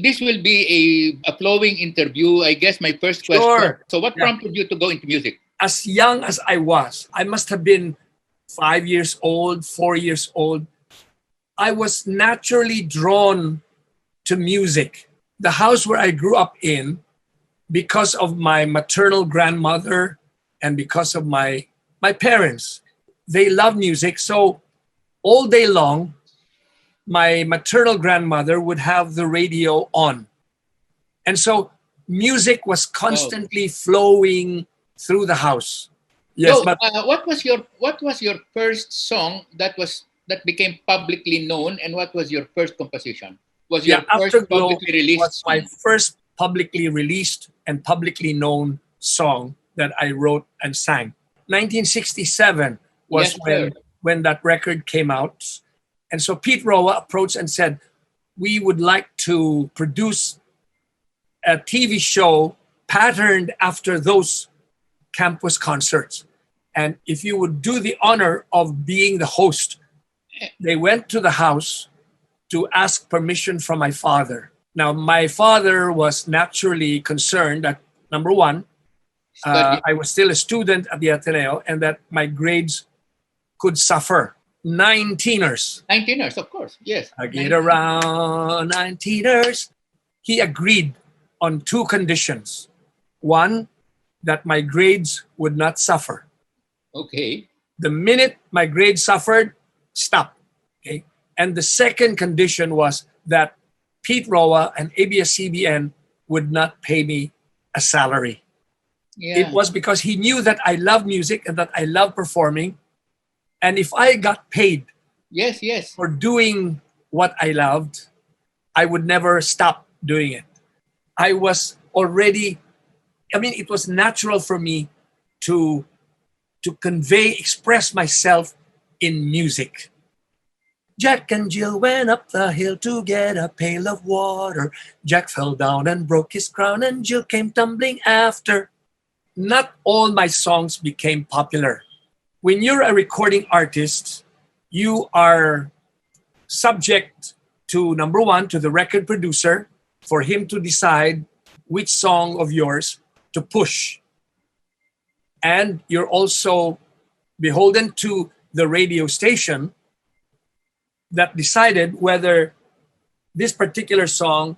this will be a flowing interview. I guess my first question. Sure. So what prompted you to go into music? As young as I was, I must have been 5 years old, 4 years old. I was naturally drawn to music. The house where I grew up in, because of my maternal grandmother and because of my parents, they love music. So all day long, my maternal grandmother would have the radio on. And so music was constantly flowing through the house. Yes, So, but what was your first song that became publicly known, and what was your first composition? Was your first Afterglow publicly released was my song? first publicly released and publicly known song that I wrote and sang. 1967 was Yes, sir. when that record came out. And so Pete Roa approached and said, we would like to produce a TV show patterned after those campus concerts. And if you would do the honor of being the host, they went to the house to ask permission from my father. Now, my father was naturally concerned that, number one, I was still a student at the Ateneo and that my grades could suffer. 19ers. 19ers, of course. Yes. I get around 19ers. He agreed on two conditions. One, that my grades would not suffer. Okay. The minute my grades suffered, stop. Okay. And the second condition was that Pete Roa and ABS-CBN would not pay me a salary. Yeah. It was because he knew that I love music and that I love performing. And if I got paid Yes. for doing what I loved, I would never stop doing it. I was already, it was natural for me to express myself in music. Jack and Jill went up the hill to get a pail of water. Jack fell down and broke his crown and Jill came tumbling after. Not all my songs became popular. When you're a recording artist, you are subject to, number one, to the record producer for him to decide which song of yours to push. And you're also beholden to the radio station that decided whether this particular song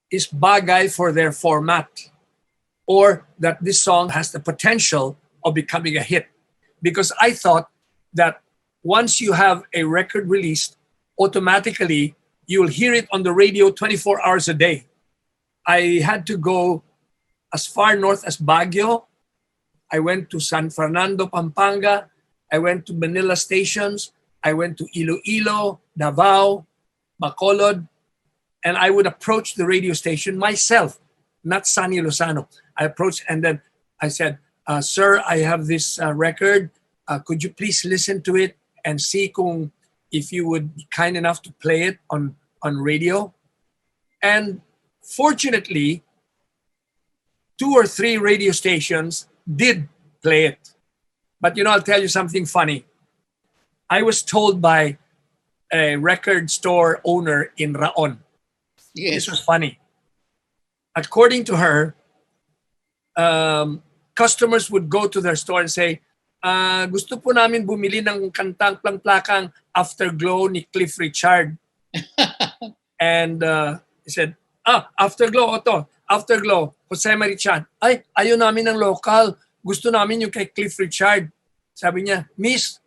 is bagay for their format or that this song has the potential of becoming a hit. Because I thought that once you have a record released, automatically you'll hear it on the radio 24 hours a day. I had to go as far north as Baguio. I went to San Fernando, Pampanga. I went to Manila stations. I went to Iloilo, Davao, Bacolod. And I would approach the radio station myself, not Sunny Lozano. I approached and then I said, sir, I have this record. Could you please listen to it and see if you would be kind enough to play it on radio? And fortunately, 2 or 3 radio stations did play it. But I'll tell you something funny. I was told by a record store owner in Raon. Yes. This was funny. According to her, customers would go to their store and say, gusto po namin bumili ng kantang plakang Afterglow ni Cliff Richard. And he said, Afterglow, Afterglow, Jose Marichan. Ay, ayaw namin ng local. Gusto namin yung kay Cliff Richard. Sabi niya, Miss,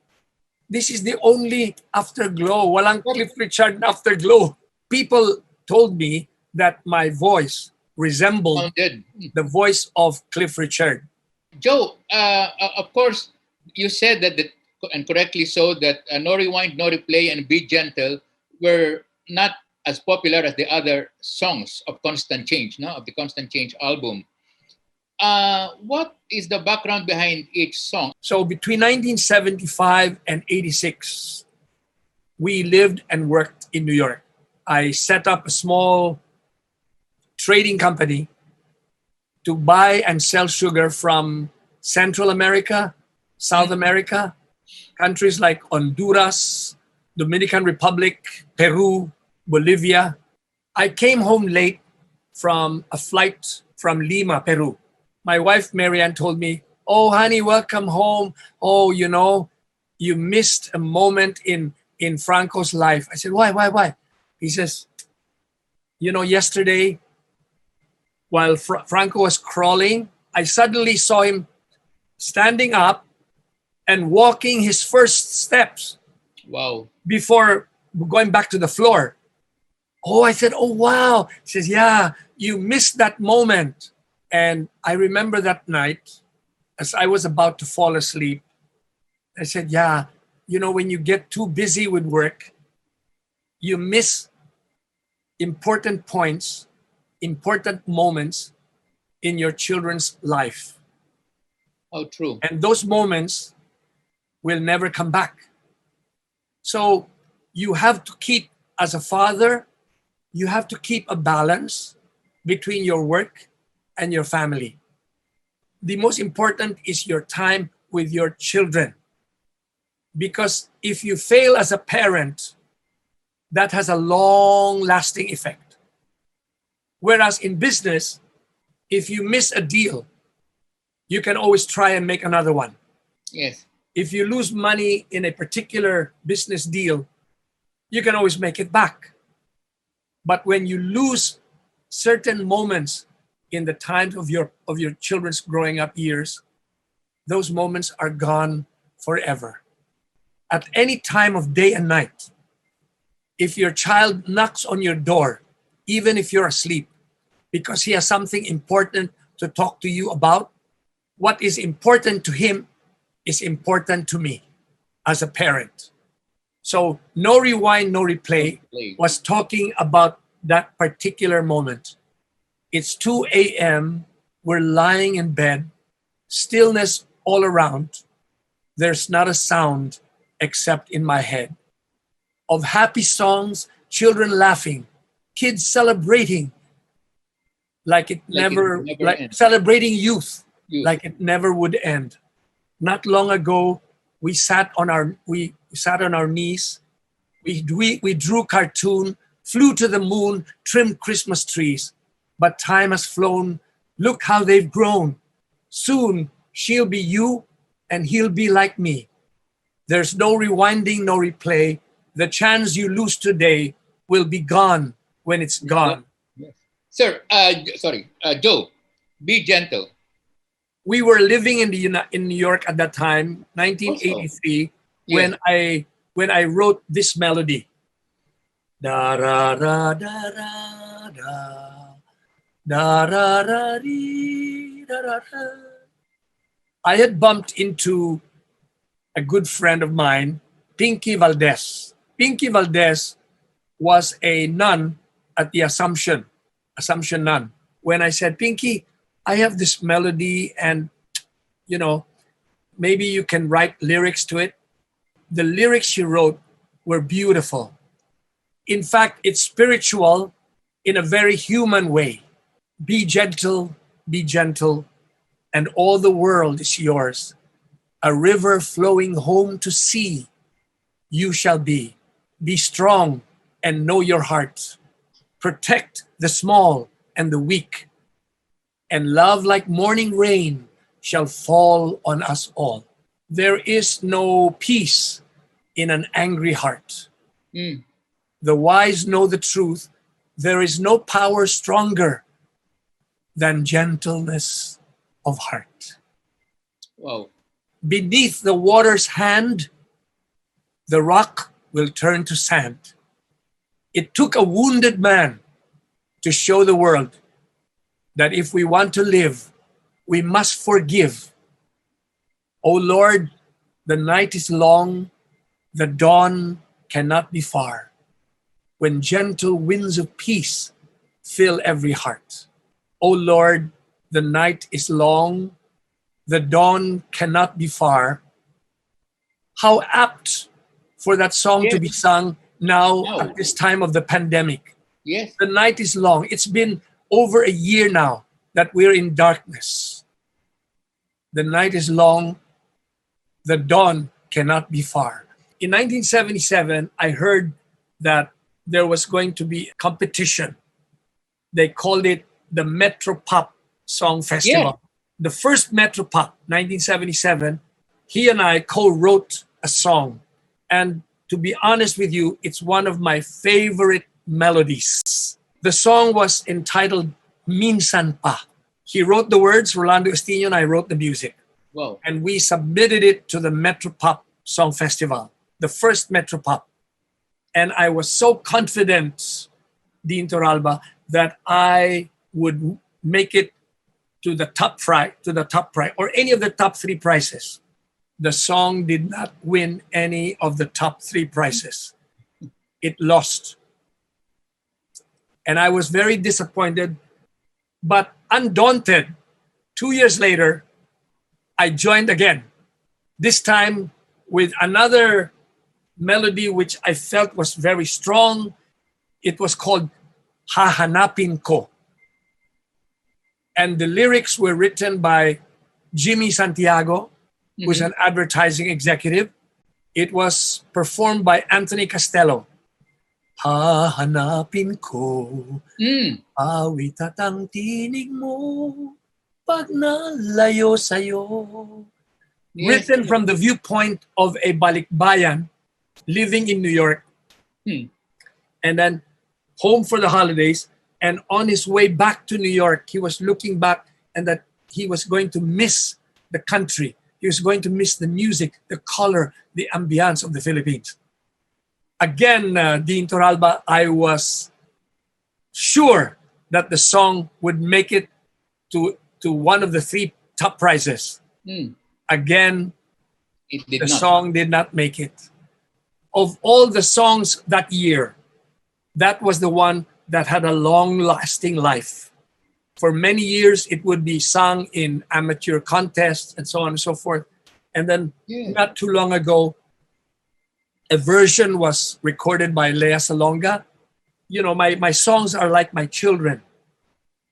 this is the only Afterglow. Walang Cliff Richard na Afterglow. People told me that my voice resembled the voice of Cliff Richard. Joe, of course, you said that, and correctly so, that No Rewind, No Replay, and Be Gentle were not as popular as the other songs of Constant Change, of the Constant Change album. What is the background behind each song? So between 1975 and 86, we lived and worked in New York. I set up a small trading company to buy and sell sugar from Central America, South America, countries like Honduras, Dominican Republic, Peru, Bolivia. I came home late from a flight from Lima, Peru. My wife, Marianne, told me, "Oh, honey, welcome home. Oh, you missed a moment in Franco's life." I said, Why? He says, yesterday while Franco was crawling, I suddenly saw him standing up and walking his first steps Wow. before going back to the floor. Oh, I said, "Oh, wow." He says, "Yeah, you missed that moment." And I remember that night as I was about to fall asleep, I said, "Yeah, when you get too busy with work, you miss important points, important moments in your children's life. How true. And those moments will never come back." So you have to keep, as a father, you have to keep a balance between your work and your family. The most important is your time with your children. Because if you fail as a parent, that has a long lasting effect. Whereas in business, if you miss a deal, you can always try and make another one. Yes. If you lose money in a particular business deal, you can always make it back. But when you lose certain moments in the time of your children's growing up years, those moments are gone forever. At any time of day and night, if your child knocks on your door, even if you're asleep, because he has something important to talk to you about, what is important to him is important to me as a parent. So No Rewind, No Replay was talking about that particular moment. It's 2 a.m. We're lying in bed, stillness all around. There's not a sound except in my head of happy songs, children laughing, kids celebrating like it never, like ends. celebrating youth, Youth. like it never would end. Not long ago, we sat on our knees. We drew cartoon, flew to the moon, trimmed Christmas trees. But time has flown. Look how they've grown. Soon she'll be you and he'll be like me. There's no rewinding, no replay. The chance you lose today will be gone when it's gone. Yes. Sir, sorry, Joe, be gentle. We were living in New York at that time, Also, 1983, yes. when I wrote this melody. Da ra ra da ra da da ra ra dee, da ra ra. I had bumped into a good friend of mine, Pinky Valdez. Pinky Valdez was a nun at the Assumption nun. When I said, "Pinky, I have this melody and, maybe you can write lyrics to it." The lyrics she wrote were beautiful. In fact, it's spiritual in a very human way. Be gentle, and all the world is yours. A river flowing home to sea, you shall be. Be strong and know your heart. Protect the small and the weak. And love like morning rain shall fall on us all. There is no peace in an angry heart. Mm. The wise know the truth. There is no power stronger than gentleness of heart. Wow. Beneath the water's hand, the rock will turn to sand. It took a wounded man to show the world that if we want to live, we must forgive. O Lord, the night is long, the dawn cannot be far. When gentle winds of peace fill every heart. O Lord, the night is long, the dawn cannot be far. How apt for that song to be Yes. sung now No. at this time of the pandemic. Yes. The night is long. It's been over a year now that we're in darkness. The night is long, the dawn cannot be far. In 1977, I heard that there was going to be a competition they called it the Metro Pop Song Yeah. Festival. The first Metro Pop, 1977, he and I co-wrote a song. And to be honest with you, it's one of my favorite melodies. The song was entitled Minsan Pa. He wrote the words, Rolando Estino, and I wrote the music. Wow. And we submitted it to the Metro Pop Song Festival, the first Metro Pop. And I was so confident, Dean Toralba, that I would make it to the top prize, or any of the top three prizes. The song did not win any of the top three prizes. It lost. And I was very disappointed, but undaunted. 2 years later, I joined again. This time with another melody which I felt was very strong. It was called Hahanapin Ko. And the lyrics were written by Jimmy Santiago, who's an advertising executive. It was performed by Anthony Castello. Hahanapin ko, awit at ang tinig mo, pag nalayo sa'yo. Yes. Written from the viewpoint of a balikbayan living in New York, and then home for the holidays. And on his way back to New York, he was looking back and that he was going to miss the country. He was going to miss the music, the color, the ambience of the Philippines. Again, Dean Toralba, I was sure that the song would make it to one of the three top prizes. Again, the song did not make it. Of all the songs that year, that was the one that had a long-lasting life. For many years, it would be sung in amateur contests and so on and so forth. And then not too long ago, a version was recorded by Lea Salonga. You know, my songs are like my children.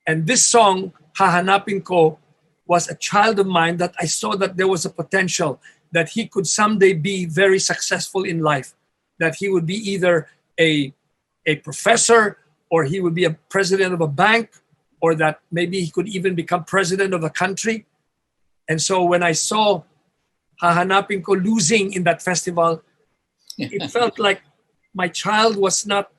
And this song, Hahanapin Ko, was a child of mine that I saw that there was a potential that he could someday be very successful in life, that he would be either a professor, or he would be a president of a bank, or that maybe he could even become president of a country. And so when I saw Hahanapin Ko losing in that festival, it felt like my child was not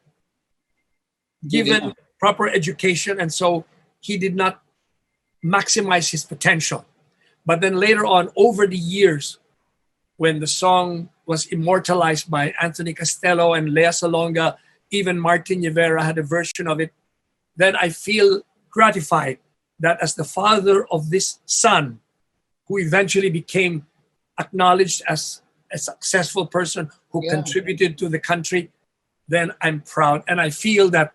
given proper education, and so he did not maximize his potential. But then later on, over the years, when the song was immortalized by Anthony Castello and Lea Salonga, even Martin Rivera had a version of it, then I feel gratified that as the father of this son, who eventually became acknowledged as a successful person who contributed to the country, then I'm proud. And I feel that,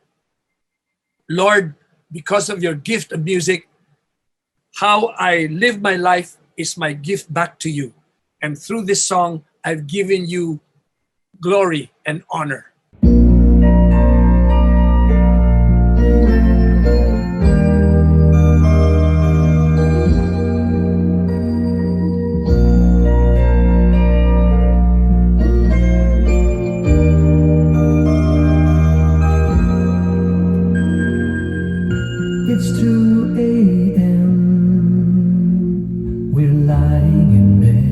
Lord, because of your gift of music, how I live my life is my gift back to you. And through this song, I've given you glory and honor. It's 2 a.m. We're lying in bed.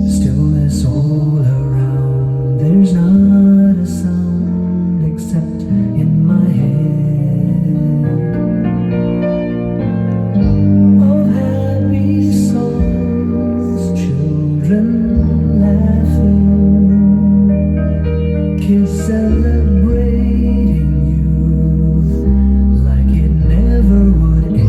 Stillness all around. There's not a sound except in my head of happy songs, children laughing, kids celebrating youth like it never would end.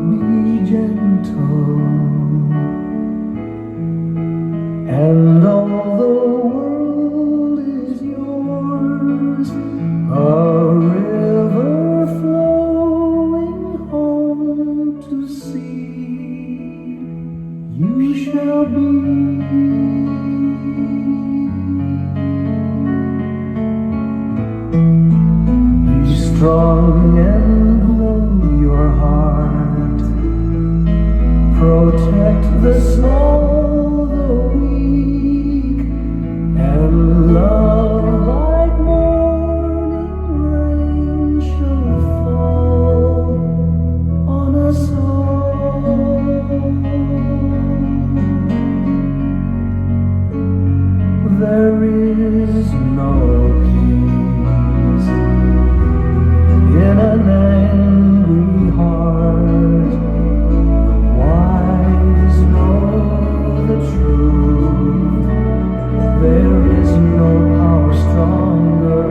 be gentle. And all the world is yours, a river flowing home to sea. You shall be strong and know your heart. Protect the small, the weak, and love like morning rain shall fall on us all. There is no peace in an angry heart. The wise know the truth. There is no power stronger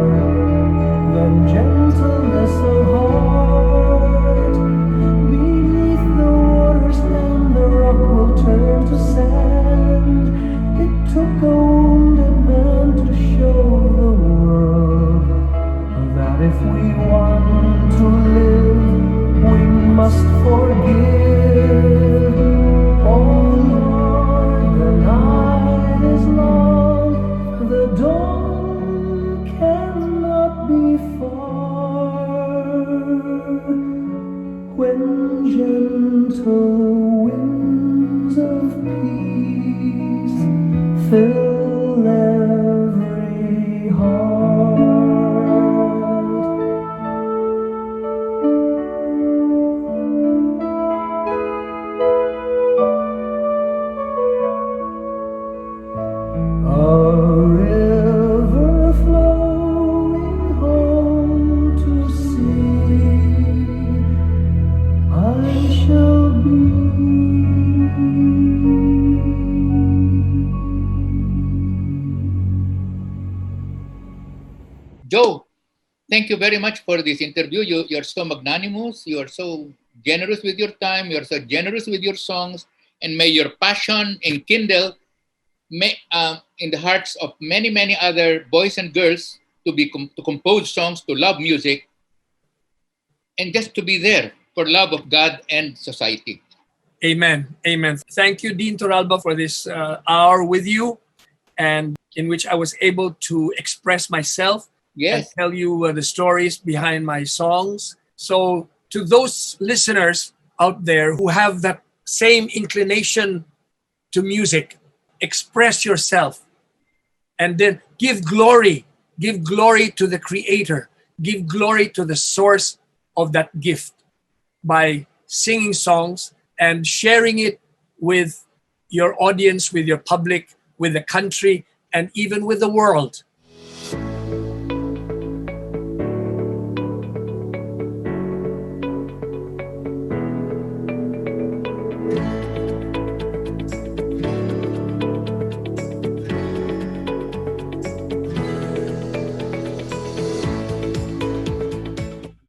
than gentleness of heart. Beneath the water stand, the rock will turn to sand. It took a wounded man to show the world that if we want to live, we must forgive. Oh Lord, the night is long, the dawn cannot be far. When gentle winds of peace fill every heart. A river flowing home to sea, I shall be. Joe, thank you very much for this interview. You're so magnanimous. You are so generous with your time. You're so generous with your songs. And may your passion enkindle in the hearts of many, many other boys and girls to compose songs, to love music, and just to be there for love of God and society. Amen. Amen. Thank you, Dean Toralba, for this hour with you, and in which I was able to express myself and Yes. tell you the stories behind my songs. So, to those listeners out there who have that same inclination to music, express yourself and then give glory to the creator, give glory to the source of that gift by singing songs and sharing it with your audience, with your public, with the country, and even with the world.